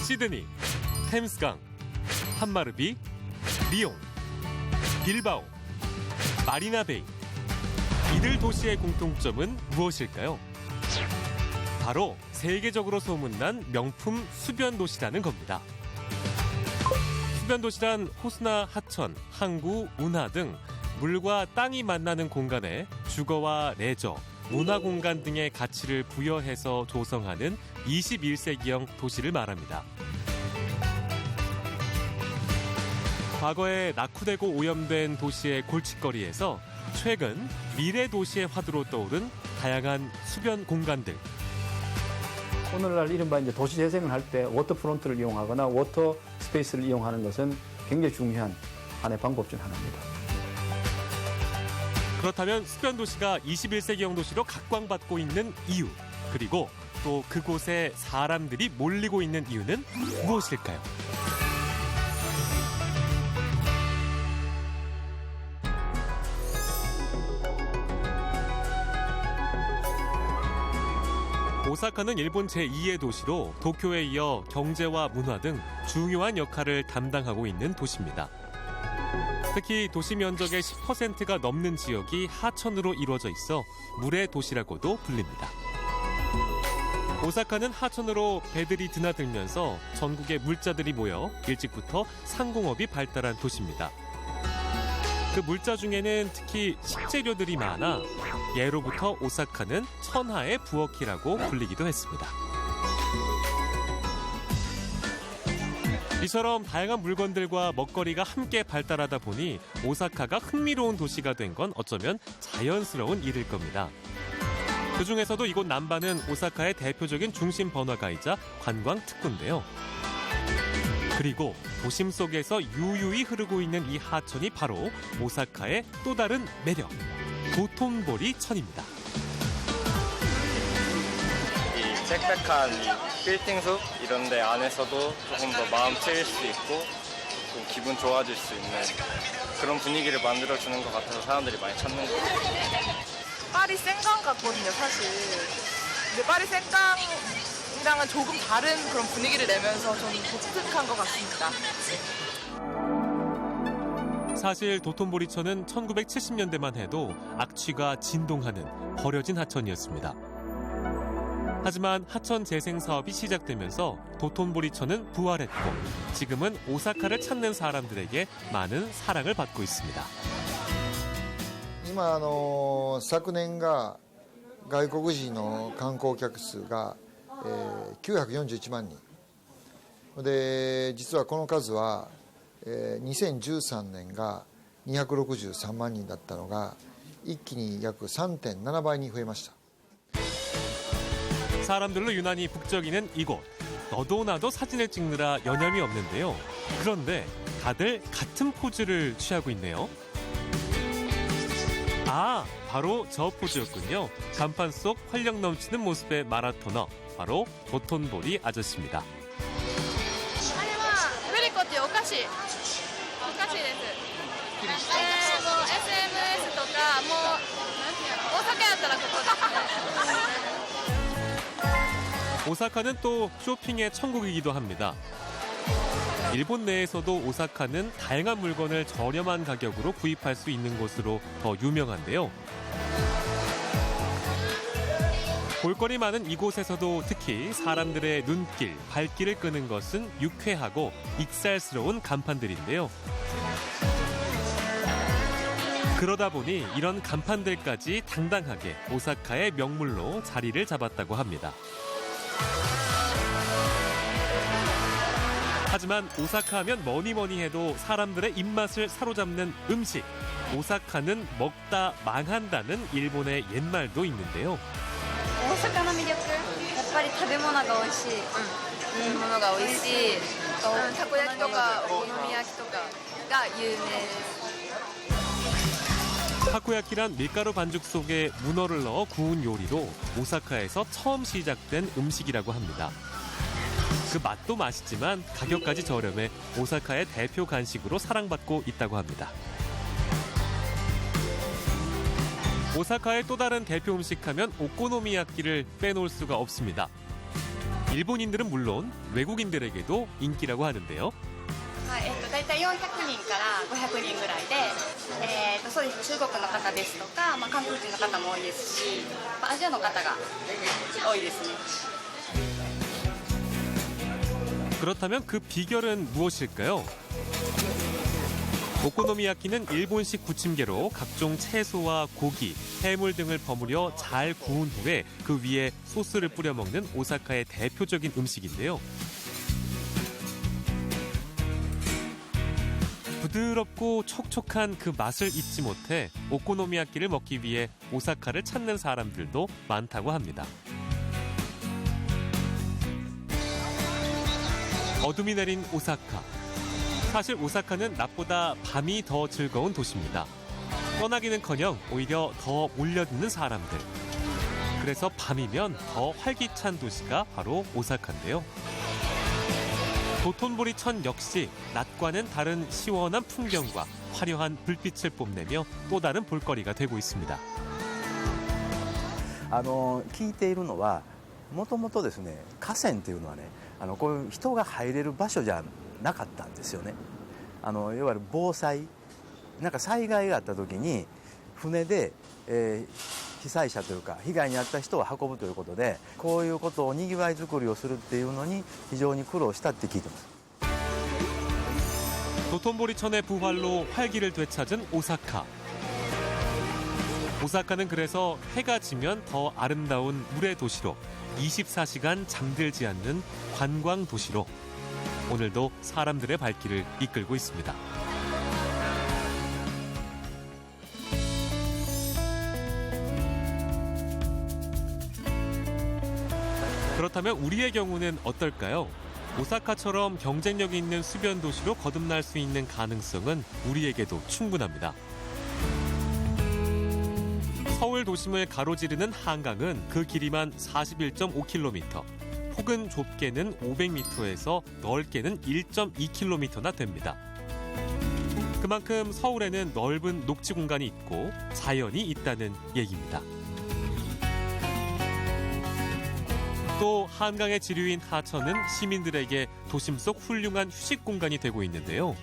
시드니, 템스강, 한마르비, 리옹, 빌바오, 마리나베이. 이들 도시의 공통점은 무엇일까요? 바로 세계적으로 소문난 명품 수변 도시라는 겁니다. 수변 도시란 호수나 하천, 항구, 운하 등 물과 땅이 만나는 공간에 주거와 레저, 문화 공간 등의 가치를 부여해서 조성하는 21세기형 도시를 말합니다. 과거에 낙후되고 오염된 도시의 골칫거리에서 최근 미래 도시의 화두로 떠오른 다양한 수변 공간들. 오늘날 이른바 이제 도시 재생을 할 때 워터프론트를 이용하거나 워터 스페이스를 이용하는 것은 굉장히 중요한 하나의 방법 중 하나입니다. 그렇다면 수변 도시가 21세기형 도시로 각광받고 있는 이유, 그리고 또 그곳에 사람들이 몰리고 있는 이유는 무엇일까요? 오사카는 일본 제2의 도시로 도쿄에 이어 경제와 문화 등 중요한 역할을 담당하고 있는 도시입니다. 특히 도시 면적의 10%가 넘는 지역이 하천으로 이루어져 있어 물의 도시라고도 불립니다. 오사카는 하천으로 배들이 드나들면서 전국의 물자들이 모여 일찍부터 상공업이 발달한 도시입니다. 그 물자 중에는 특히 식재료들이 많아 예로부터 오사카는 천하의 부엌이라고 불리기도 했습니다. 이처럼 다양한 물건들과 먹거리가 함께 발달하다 보니 오사카가 흥미로운 도시가 된 건 어쩌면 자연스러운 일일 겁니다. 그중에서도 이곳 남바는 오사카의 대표적인 중심 번화가이자 관광 특구인데요. 그리고 도심 속에서 유유히 흐르고 있는 이 하천이 바로 오사카의 또 다른 매력, 도톤보리 천입니다. 이 빽빽한 빌딩숲 이런 데 안에서도 조금 더 마음 트일 수 있고 좀 기분 좋아질 수 있는 그런 분위기를 만들어주는 것 같아서 사람들이 많이 찾는 것 같아요. 파리 생강 같거든요, 사실. 근데 파리 생강이랑은 조금 다른 그런 분위기를 내면서 저는 독특한 것 같습니다. 사실 도톤보리천은 1970년대만 해도 악취가 진동하는 버려진 하천이었습니다. 하지만 하천 재생 사업이 시작되면서 도톤보리천은 부활했고 지금은 오사카를 찾는 사람들에게 많은 사랑을 받고 있습니다. 今昨年が外国人の観光客数が、941万人で、実はこの数は、2013年が263万人だったのが一気に約 3.7 倍に増えました。 사람들로 유난히 북적이는 이곳. 너도 나도 사진을 찍느라 여념이 없는데요. 그런데 다들 같은 포즈를 취하고 있네요. 아, 바로 저 포즈였군요. 간판 속 활력 넘치는 모습의 마라토너, 바로 도톤보리 아저씨입니다. あれはグリコっていうお菓子です。もう SMS とかもう大阪やったらここですね。 오사카는 또 쇼핑의 천국이기도 합니다. 일본 내에서도 오사카는 다양한 물건을 저렴한 가격으로 구입할 수 있는 곳으로 더 유명한데요. 볼거리 많은 이곳에서도 특히 사람들의 눈길, 발길을 끄는 것은 유쾌하고 익살스러운 간판들인데요. 그러다 보니 이런 간판들까지 당당하게 오사카의 명물로 자리를 잡았다고 합니다. 하지만 오사카 하면 뭐니 해도 사람들의 입맛을 사로잡는 음식. 오사카는 먹다 망한다는 일본의 옛말도 있는데요. 大阪の魅力、やっぱり食べ物が美味しい。いいものが美味しい。たこ焼きとかお好み焼きとかが有名です。 타코야키란 밀가루 반죽 속에 문어를 넣어 구운 요리로 오사카에서 처음 시작된 음식이라고 합니다. 그 맛도 맛있지만 가격까지 저렴해 오사카의 대표 간식으로 사랑받고 있다고 합니다. 오사카의 또 다른 대표 음식 하면 오코노미야끼를 빼놓을 수가 없습니다. 일본인들은 물론 외국인들에게도 인기라고 하는데요. だいたい400人から500人ぐらいで、そうです。中国の方ですとか、韓国人の方も多いですし、アジアの方が多いですね。 그렇다면 그 비결은 무엇일까요? 오코노미야키는 일본식 부침개로 각종 채소와 고기, 해물 등을 버무려 잘 구운 후에 그 위에 소스를 뿌려 먹는 오사카의 대표적인 음식인데요. 부드럽고 촉촉한 그 맛을 잊지 못해 오코노미야키를 먹기 위해 오사카를 찾는 사람들도 많다고 합니다. 어둠이 내린 오사카. 사실 오사카는 낮보다 밤이 더 즐거운 도시입니다. 떠나기는커녕 오히려 더 몰려드는 사람들. 그래서 밤이면 더 활기찬 도시가 바로 오사카인데요. 도톤보리천 역시 낮과는 다른 시원한 풍경과 화려한 불빛을 뽐내며 또 다른 볼거리가 되고 있습니다. 聞いているのはもともとですね河川というのはねこういう人が入れる場所じゃなかったんですよね。いわゆる防災なんか災害があった時に船で、被災者というか被害に遭った人を運ぶということでこういうことをにぎわい作りをするっていうのに非常に苦労したって聞いてます。 도톤보리천의 부활로 활기를 되찾은 오사카. 오사카는 그래서 해가 지면 더 아름다운 물의 도시로 24시간 잠들지 않는 관광 도시로 오늘도 사람들의 발길을 이끌고 있습니다. 그렇다면 우리의 경우는 어떨까요? 오사카처럼 경쟁력 있는 수변 도시로 거듭날 수 있는 가능성은 우리에게도 충분합니다. 서울 도심을 가로지르는 한강은 그 길이만 41.5km, 폭은 좁게는 500m에서 넓게는 1.2km나 됩니다. 그만큼 서울에는 넓은 녹지 공간이 있고 자연이 있다는 얘기입니다. 또 한강의 지류인 하천은 시민들에게 도심 속 훌륭한 휴식 공간이 되고 있는데요.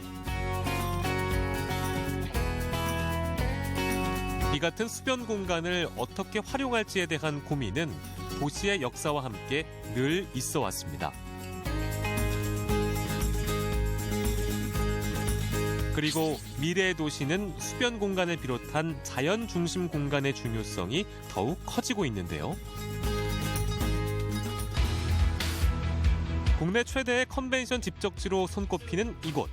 이 같은 수변 공간을 어떻게 활용할지에 대한 고민은 도시의 역사와 함께 늘 있어 왔습니다. 그리고 미래의 도시는 수변 공간을 비롯한 자연 중심 공간의 중요성이 더욱 커지고 있는데요. 국내 최대의 컨벤션 집적지로 손꼽히는 이곳.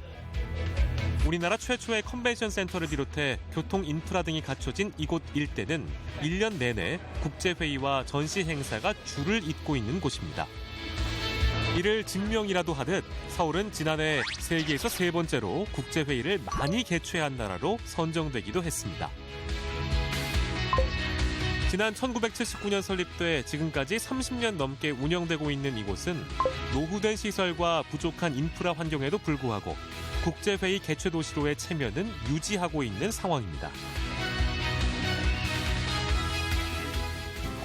우리나라 최초의 컨벤션 센터를 비롯해 교통 인프라 등이 갖춰진 이곳 일대는 1년 내내 국제회의와 전시 행사가 줄을 잇고 있는 곳입니다. 이를 증명이라도 하듯 서울은 지난해 세계에서 3번째로 국제회의를 많이 개최한 나라로 선정되기도 했습니다. 지난 1979년 설립돼 지금까지 30년 넘게 운영되고 있는 이곳은 노후된 시설과 부족한 인프라 환경에도 불구하고 국제회의 개최 도시로의 체면은 유지하고 있는 상황입니다.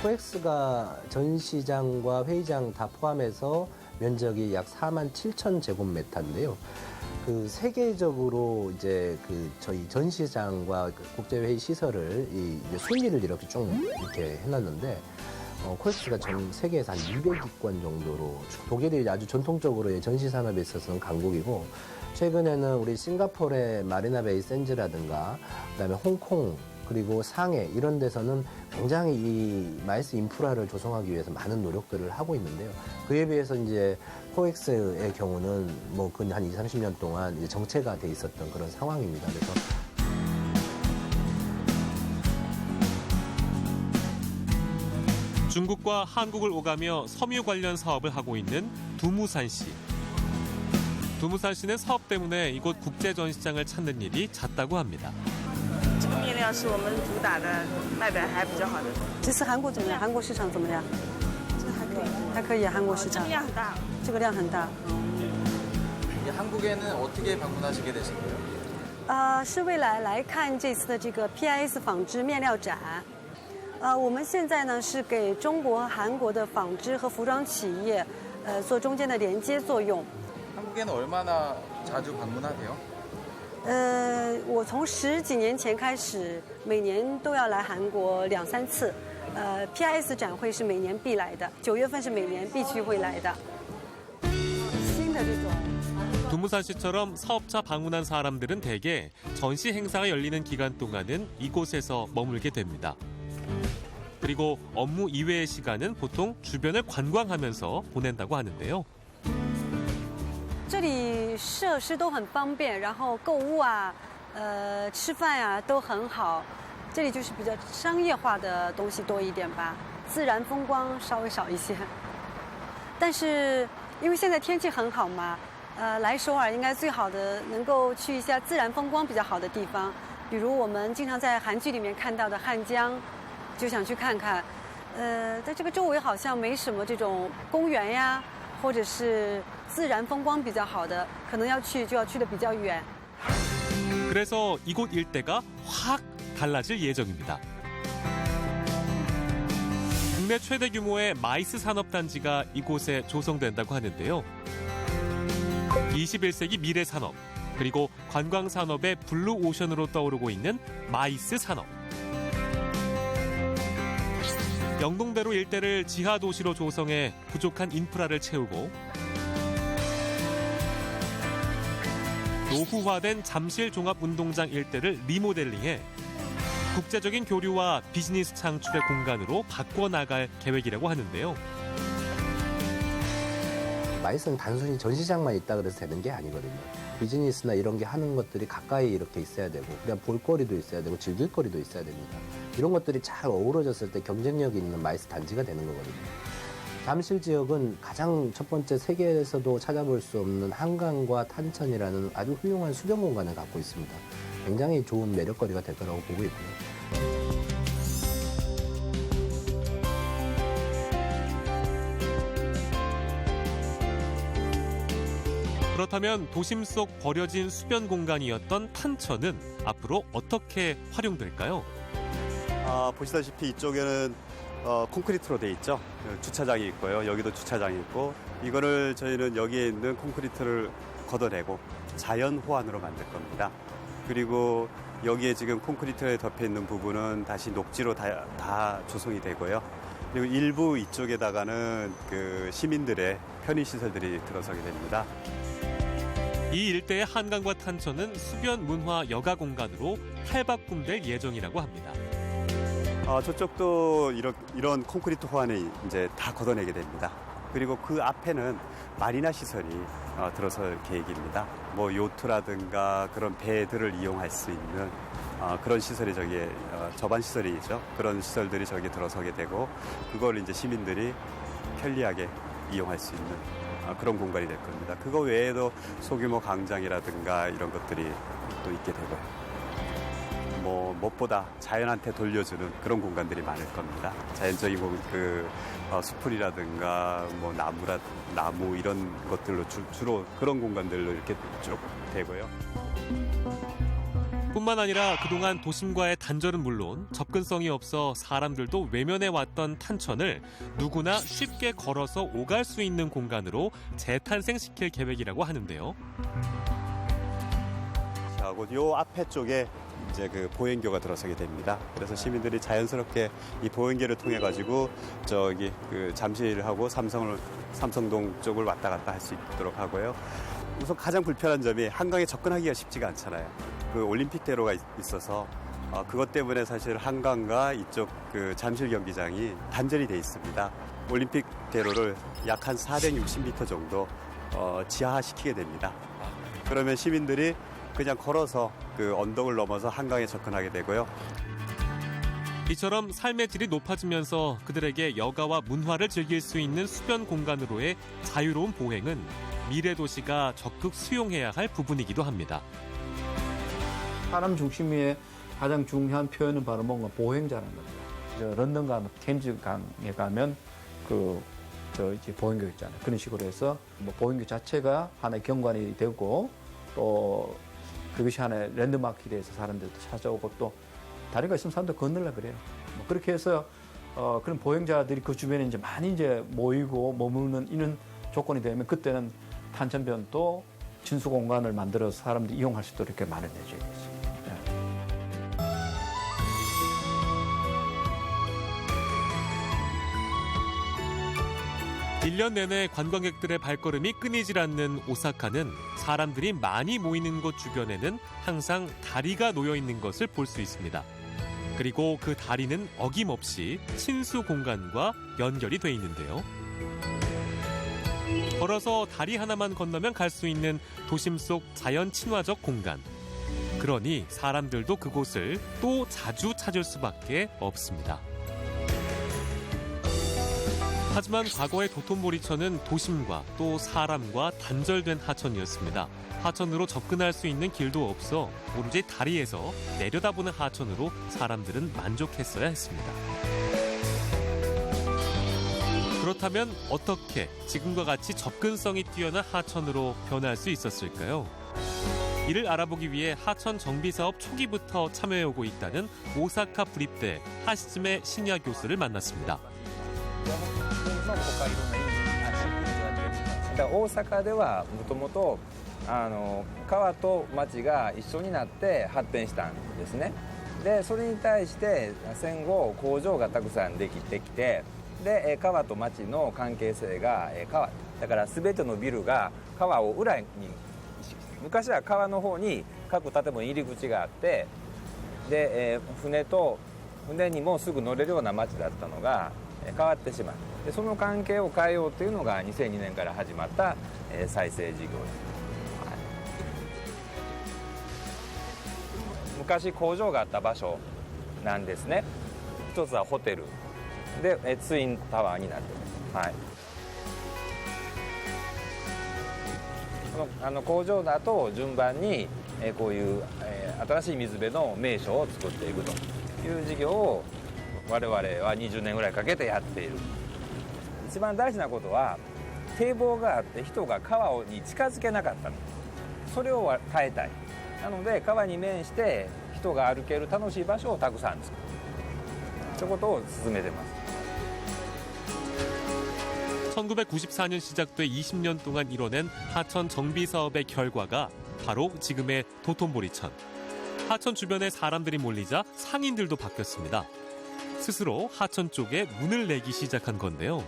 코엑스가 전시장과 회의장 다 포함해서 면적이 약 47,000제곱미터인데요. 그 세계적으로 이제 그 저희 전시장과 그 국제회의 시설을 이제 순위를 이렇게 쭉 이렇게 해놨는데 코엑스가 전 세계에서 한 200위권 정도로 독일이 아주 전통적으로 전시 산업에 있어서는 강국이고 최근에는 우리 싱가포르의 마리나 베이 샌즈라든가 그다음에 홍콩 그리고 상해 이런 데서는 굉장히 이 마이스 인프라를 조성하기 위해서 많은 노력들을 하고 있는데요. 그에 비해서 이제 코엑스의 경우는 뭐 근 한 20, 30년 동안 이제 정체가 돼 있었던 그런 상황입니다. 그래서 중국과 한국을 오가며 섬유 관련 사업을 하고 있는 두무산 씨. 두무산 씨는 사업 때문에 이곳 국제전시장을 찾는 일이 잦다고 합니다. 这个面料是我们主打的，卖的还比较好的。这次韩国怎么样？韩国市场怎么样？这还可以，还可以，韩国市场。这个量很大。这个量很大。 한국에는 어떻게 방문하시게 되신 거예요? 是未来来看这次的这个 PIS 纺织面料展。我们现在呢是给中国和韩国的纺织和服装企业做中间的连接作用。 한국에는 얼마나 자주 방문하세요? 我从10几年前开始，每年都要来韩国2、3次。PIS 展会是每年必来的，9月份是每年必须会来的。新的这种。 두무산 씨처럼 사업차 방문한 사람들은 대개 전시 행사가 열리는 기간 동안은 이곳에서 머물게 됩니다. 그리고 업무 이외의 시간은 보통 주변을 관광하면서 보낸다고 하는데요. 这里设施都很方便，然后购物啊，吃饭啊都很好。这里就是比较商业化的东西多一点吧，自然风光稍微少一些。但是因为现在天气很好嘛，来首尔应该最好的能够去一下自然风光比较好的地方，比如我们经常在韩剧里面看到的汉江，就想去看看。在这个周围好像没什么这种公园呀，或者是自然风光比较好的，可能就要去的比较远。 그래서 이곳 일대가 확 달라질 예정입니다. 국내 최대 규모의 마이스 산업단지가 이곳에 조성된다고 하는데요. 21세기 미래 산업, 그리고 관광 산업의 블루 오션으로 떠오르고 있는 마이스 산업. 영동대로 일대를 지하 도시로 조성해 부족한 인프라를 채우고 노후화된 잠실 종합운동장 일대를 리모델링해 국제적인 교류와 비즈니스 창출의 공간으로 바꿔나갈 계획이라고 하는데요. 마이스는 단순히 전시장만 있다 그래서 되는 게 아니거든요. 비즈니스나 이런 게 하는 것들이 가까이 이렇게 있어야 되고, 그냥 볼거리도 있어야 되고, 즐길거리도 있어야 됩니다. 이런 것들이 잘 어우러졌을 때 경쟁력이 있는 마이스 단지가 되는 거거든요. 잠실 지역은 가장 첫 번째 세계에서도 찾아볼 수 없는 한강과 탄천이라는 아주 훌륭한 수변 공간을 갖고 있습니다. 굉장히 좋은 매력거리가 될 거라고 보고 있고요. 그렇다면 도심 속 버려진 수변 공간이었던 탄천은 앞으로 어떻게 활용될까요? 보시다시피 이쪽에는 콘크리트로 돼 있죠. 주차장이 있고요. 여기도 주차장이 있고, 이거를 저희는 여기에 있는 콘크리트를 걷어내고 자연 호환으로 만들 겁니다. 그리고 여기에 지금 콘크리트에 덮여 있는 부분은 다시 녹지로 다 조성이 되고요. 그리고 일부 이쪽에다가는 그 시민들의 편의시설들이 들어서게 됩니다. 이 일대의 한강과 탄천은 수변 문화 여가 공간으로 탈바꿈될 예정이라고 합니다. 저쪽도 이런 콘크리트 호환을 이제 다 걷어내게 됩니다. 그리고 그 앞에는 마리나 시설이 들어설 계획입니다. 뭐 요트라든가 그런 배들을 이용할 수 있는 그런 시설이 저기에 저반 시설이죠. 그런 시설들이 저기 들어서게 되고, 그걸 이제 시민들이 편리하게 이용할 수 있는 그런 공간이 될 겁니다. 그거 외에도 소규모 광장이라든가 이런 것들이 또 있게 되고요. 뭐 무엇보다 자연한테 돌려주는 그런 공간들이 많을 겁니다. 자연적인 수풀이라든가 뭐 나무 이런 것들로 주로 그런 공간들로 이렇게 쭉 되고요. 뿐만 아니라 그동안 도심과의 단절은 물론 접근성이 없어 사람들도 외면해 왔던 탄천을 누구나 쉽게 걸어서 오갈 수 있는 공간으로 재탄생시킬 계획이라고 하는데요. 하고 요 앞에 쪽에 이제 그 보행교가 들어서게 됩니다. 그래서 시민들이 자연스럽게 이 보행교를 통해 가지고 저기 그 잠실하고 삼성동 쪽을 왔다 갔다 할 수 있도록 하고요. 우선 가장 불편한 점이 한강에 접근하기가 쉽지가 않잖아요. 그 올림픽대로가 있어서 그것 때문에 사실 한강과 이쪽 그 잠실 경기장이 단절이 돼 있습니다. 올림픽대로를 약 한 460m 정도 지하시키게 됩니다. 그러면 시민들이 그냥 걸어서 그 언덕을 넘어서 한강에 접근하게 되고요. 이처럼 삶의 질이 높아지면서 그들에게 여가와 문화를 즐길 수 있는 수변 공간으로의 자유로운 보행은 미래 도시가 적극 수용해야 할 부분이기도 합니다. 사람 중심의 가장 중요한 표현은 바로 뭔가 보행자라는 겁니다. 런던 가면 템즈 강에 가면 이제 보행교 있잖아요. 그런 식으로 해서 뭐 보행교 자체가 하나의 경관이 되고, 또 그것이 하나의 랜드마크에 대해서 사람들도 찾아오고, 또 다리가 있으면 사람들 건널라 그래요. 뭐 그렇게 해서 그런 보행자들이 그 주변에 이제 많이 이제 모이고 머무는 이런 조건이 되면 그때는 탄천변도 진수 공간을 만들어서 사람들이 이용할 수 있도록 이렇게 마련해줘야겠죠. 1년 내내 관광객들의 발걸음이 끊이질 않는 오사카는 사람들이 많이 모이는 곳 주변에는 항상 다리가 놓여 있는 것을 볼 수 있습니다. 그리고 그 다리는 어김없이 친수 공간과 연결이 돼 있는데요. 걸어서 다리 하나만 건너면 갈 수 있는 도심 속 자연 친화적 공간. 그러니 사람들도 그곳을 또 자주 찾을 수밖에 없습니다. 하지만 과거의 도톤보리천은 도심과 또 사람과 단절된 하천이었습니다. 하천으로 접근할 수 있는 길도 없어 오로지 다리에서 내려다보는 하천으로 사람들은 만족했어야 했습니다. 그렇다면 어떻게 지금과 같이 접근성이 뛰어난 하천으로 변할 수 있었을까요? 이를 알아보기 위해 하천 정비 사업 초기부터 참여해오고 있다는 오사카 부립대 하시즈메 신야 교수를 만났습니다. 大阪ではもともと川と町が一緒になって発展したんですね。でそれに対して戦後工場がたくさんできてきて、で川と町の関係性が変わった。だから全てのビルが川を裏に意識して、昔は川の方に各建物入り口があって、で船にもすぐ乗れるような町だったのが変わってしまう。でその関係を変えようというのが2002年から始まった再生事業です。昔工場があった場所なんですね。一つはホテルでツインタワーになってます。はい。この工場だと順番にこういう新しい水辺の名所を作っていくという事業を我々は20年ぐらいかけてやっている。一番大事なことは堤防があって人が川に近づけなかったの。それを変えたい。なので川に面して人が歩ける楽しい場所をたくさん作る。そういうことを進めてます。 1994년 시작돼 20년 동안 이뤄낸 하천 정비 사업의 결과가 바로 지금의 도톤보리천. 하천 주변에 사람들이 몰리자 상인들도 바뀌었습니다. 스스로 하천 쪽에 문을 내기 시작한 건데요.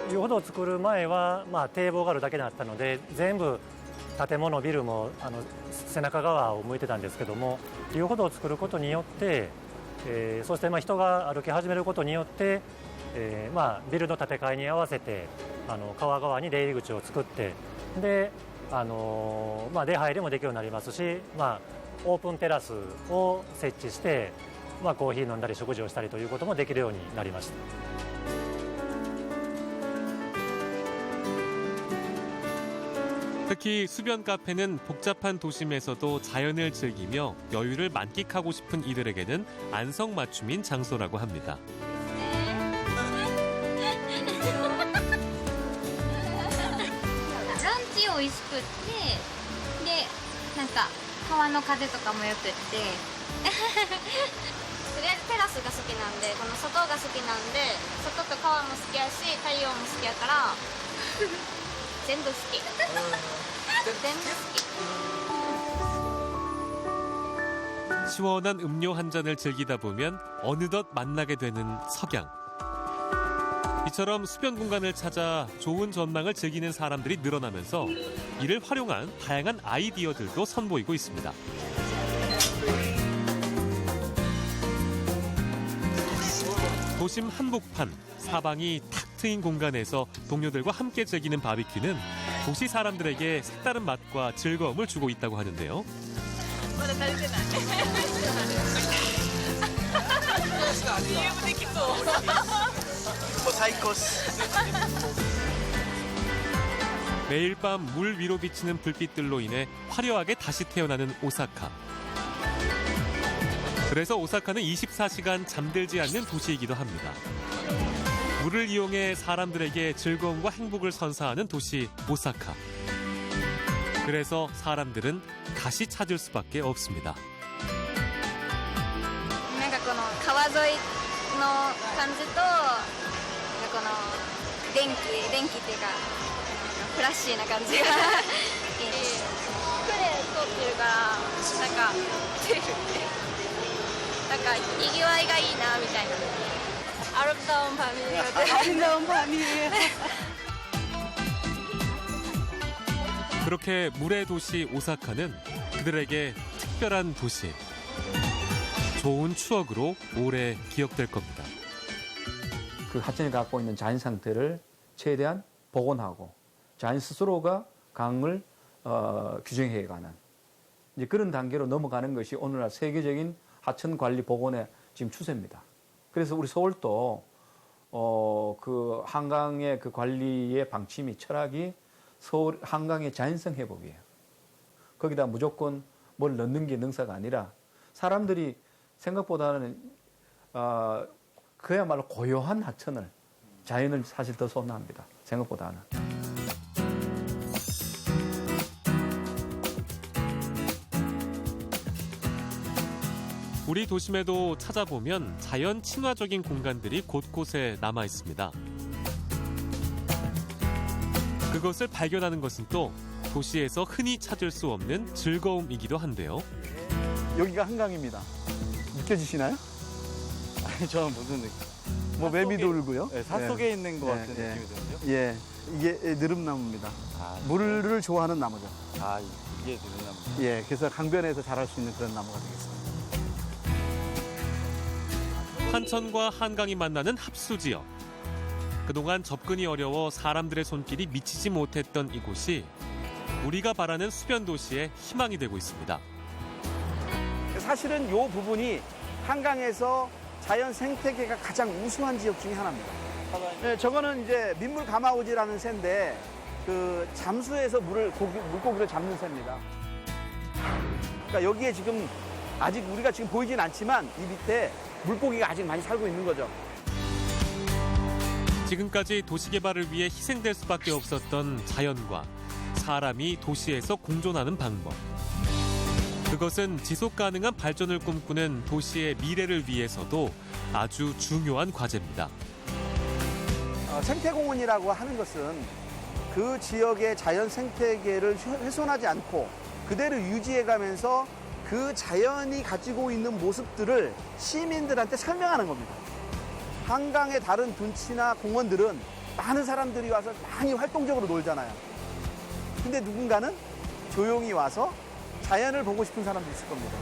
遊歩道を作る前は、堤防があるだけだったので全部建物ビルも背中側を向いてたんですけども、遊歩道を作ることによって、そして人が歩き始めることによって、ビルの建て替えに合わせて川側に出入り口を作って、で出入りもできるようになりますし、オープンテラスを設置して、コーヒー飲んだり食事をしたりということもできるようになりました。 특히 수변 카페는 복잡한 도심에서도 자연을 즐기며 여유를 만끽하고 싶은 이들에게는 안성맞춤인 장소라고 합니다. ランチ美味しくって、でなんか川の風とかもよくってとりあえずテラスが好きなんで、この外が好きなんで、外と川も好きやし太陽も好きやから全部好き。全部好き。 시원한 음료 한 잔을 즐기다 보면 어느덧 만나게 되는 석양. 이처럼 수변 공간을 찾아 좋은 전망을 즐기는 사람들이 늘어나면서 이를 활용한 다양한 아이디어들도 선보이고 있습니다. 도심 한복판, 사방이 탁 트인 공간에서 동료들과 함께 즐기는 바비큐는 도시 사람들에게 색다른 맛과 즐거움을 주고 있다고 하는데요. 매일 밤 물 위로 비치는 불빛들로 인해 화려하게 다시 태어나는 오사카. 그래서 오사카는 24시간 잠들지 않는 도시이기도 합니다. 물을 이용해 사람들에게 즐거움과 행복을 선사하는 도시 오사카. 그래서 사람들은 다시 찾을 수밖에 없습니다. なんかこの川沿いの感じと、この電気っていうかフラッシーな感じがいいです。クレ通ってるからなんかなんかにぎわいがいいなみたいな。아름다운 밤이에요. 아름다운 밤이에요. 그렇게 물의 도시 오사카는 그들에게 특별한 도시, 좋은 추억으로 오래 기억될 겁니다. 그 하천이 갖고 있는 자연 상태를 최대한 복원하고 자연 스스로가 강을 규정해가는 이제 그런 단계로 넘어가는 것이 오늘날 세계적인 하천 관리 복원의 지금 추세입니다. 그래서 우리 서울도 그 한강의 그 관리의 방침이 철학이 서울 한강의 자연성 회복이에요. 거기다 무조건 뭘 넣는 게 능사가 아니라 사람들이 생각보다는 그야말로 고요한 하천을 자연을 사실 더 선호합니다. 생각보다는. 우리 도심에도 찾아보면 자연 친화적인 공간들이 곳곳에 남아 있습니다. 그것을 발견하는 것은 또 도시에서 흔히 찾을 수 없는 즐거움이기도 한데요. 여기가 한강입니다. 느껴지시나요? 아니, 저는 무슨 느낌? 뭐 매미도 울고요. 네, 산속에 있는 것 같은 예. 느낌이 드는데요. 예, 이게 느릅나무입니다. 물을 좋아하는 나무죠. 아, 이게 느릅나무. 예, 그래서 강변에서 자랄 수 있는 그런 나무가 되겠습니다. 한천과 한강이 만나는 합수지역. 그동안 접근이 어려워 사람들의 손길이 미치지 못했던 이곳이 우리가 바라는 수변 도시의 희망이 되고 있습니다. 사실은 이 부분이 한강에서 자연 생태계가 가장 우수한 지역 중에 하나입니다. 네, 저거는 이제 민물 가마우지라는 새인데 그 잠수해서 물고기를 잡는 새입니다. 그러니까 여기에 지금 아직 우리가 지금 보이진 않지만 이 밑에 물고기가 아직 많이 살고 있는 거죠. 지금까지 도시 개발을 위해 희생될 수밖에 없었던 자연과 사람이 도시에서 공존하는 방법. 그것은 지속 가능한 발전을 꿈꾸는 도시의 미래를 위해서도 아주 중요한 과제입니다. 생태공원이라고 하는 것은 그 지역의 자연 생태계를 훼손하지 않고 그대로 유지해가면서 그 자연이 가지고 있는 모습들을 시민들한테 설명하는 겁니다. 한강의 다른 둔치나 공원들은 많은 사람들이 와서 많이 활동적으로 놀잖아요. 근데 누군가는 조용히 와서 자연을 보고 싶은 사람도 있을 겁니다.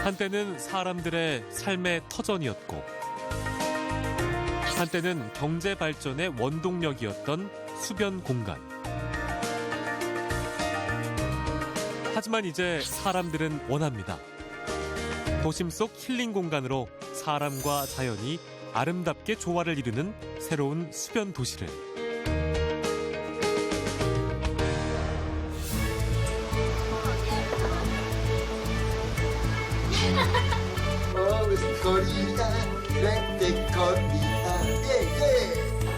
한때는 사람들의 삶의 터전이었고 한때는 경제 발전의 원동력이었던 수변 공간. 하지만 이제 사람들은 원합니다. 도심 속 힐링 공간으로 사람과 자연이 아름답게 조화를 이루는 새로운 수변 도시를.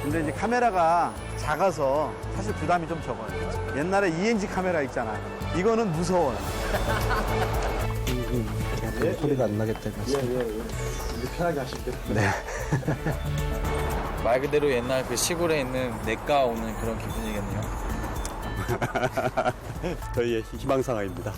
근데 이제 카메라가 작아서 사실 부담이 좀 적어요. 옛날에 ENG 카메라 있잖아요. 이거는 무서워요. 소리가 안 나겠다. 편하게 하실게요. 네. 말 그대로 옛날 그 시골에 있는 내과 오는 그런 기분이겠네요. 저희의 희망사항입니다.